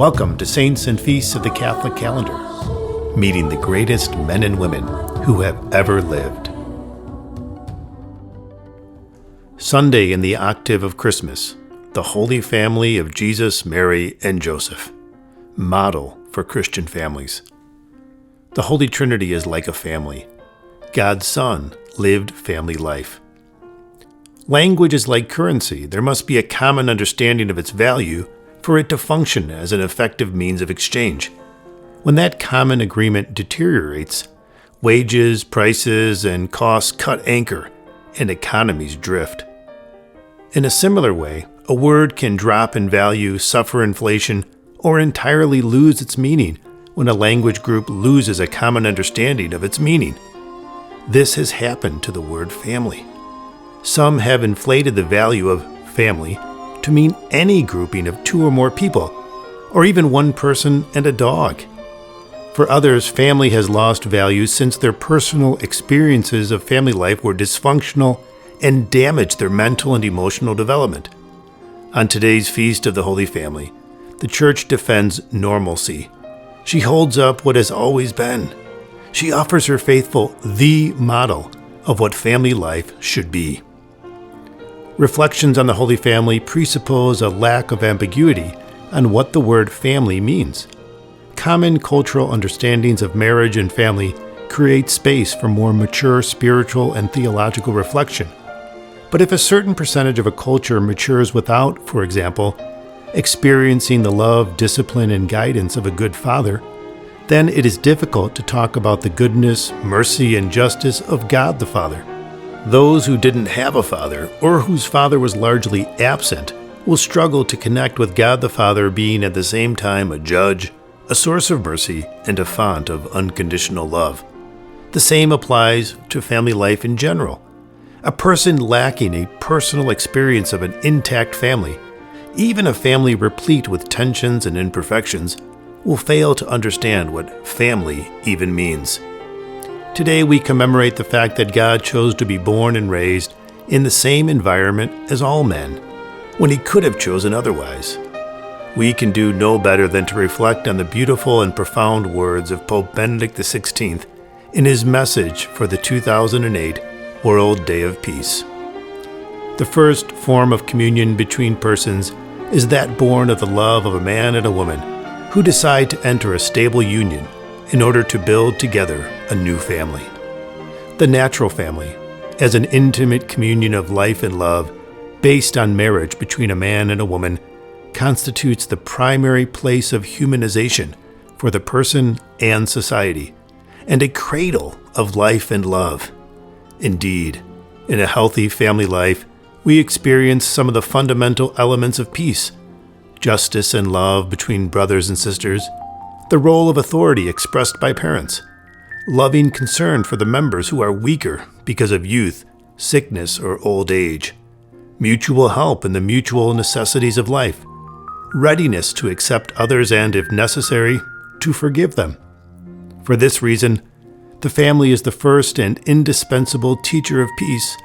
Welcome to Saints and Feasts of the Catholic Calendar, meeting the greatest men and women who have ever lived. Sunday in the Octave of Christmas, the Holy Family of Jesus, Mary, and Joseph, model for Christian families. The Holy Trinity is like a family. God's Son lived family life. Language is like currency. There must be a common understanding of its value for it to function as an effective means of exchange. When that common agreement deteriorates, wages, prices, and costs cut anchor, and economies drift. In a similar way, a word can drop in value, suffer inflation, or entirely lose its meaning when a language group loses a common understanding of its meaning. This has happened to the word family. Some have inflated the value of family to mean any grouping of two or more people, or even one person and a dog. For others, family has lost value since their personal experiences of family life were dysfunctional and damaged their mental and emotional development. On today's Feast of the Holy Family, the Church defends normalcy. She holds up what has always been. She offers her faithful the model of what family life should be. Reflections on the Holy Family presuppose a lack of ambiguity on what the word family means. Common cultural understandings of marriage and family create space for more mature spiritual and theological reflection. But if a certain percentage of a culture matures without, for example, experiencing the love, discipline, and guidance of a good father, then it is difficult to talk about the goodness, mercy, and justice of God the Father. Those who didn't have a father, or whose father was largely absent, will struggle to connect with God the Father being at the same time a judge, a source of mercy, and a font of unconditional love. The same applies to family life in general. A person lacking a personal experience of an intact family, even a family replete with tensions and imperfections, will fail to understand what family even means. Today we commemorate the fact that God chose to be born and raised in the same environment as all men, when He could have chosen otherwise. We can do no better than to reflect on the beautiful and profound words of Pope Benedict XVI in his message for the 2008 World Day of Peace. The first form of communion between persons is that born of the love of a man and a woman who decide to enter a stable union in order to build together a new family. The natural family, as an intimate communion of life and love based on marriage between a man and a woman, constitutes the primary place of humanization for the person and society, and a cradle of life and love. Indeed, in a healthy family life, we experience some of the fundamental elements of peace: justice and love between brothers and sisters, the role of authority expressed by parents, loving concern for the members who are weaker because of youth, sickness, or old age, mutual help in the mutual necessities of life, readiness to accept others and, if necessary, to forgive them. For this reason, the family is the first and indispensable teacher of peace.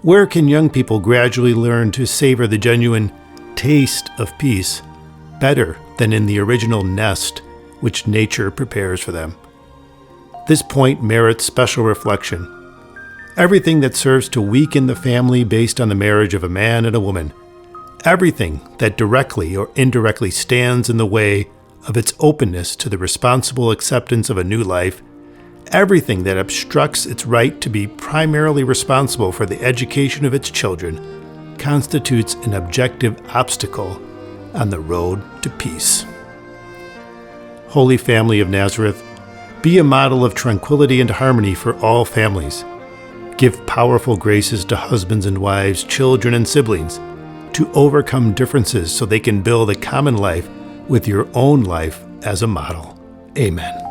Where can young people gradually learn to savor the genuine taste of peace better than in the original nest which nature prepares for them? This point merits special reflection. Everything that serves to weaken the family based on the marriage of a man and a woman, everything that directly or indirectly stands in the way of its openness to the responsible acceptance of a new life, everything that obstructs its right to be primarily responsible for the education of its children, constitutes an objective obstacle on the road to peace. Holy Family of Nazareth, be a model of tranquility and harmony for all families. Give powerful graces to husbands and wives, children and siblings, to overcome differences so they can build a common life with your own life as a model. Amen.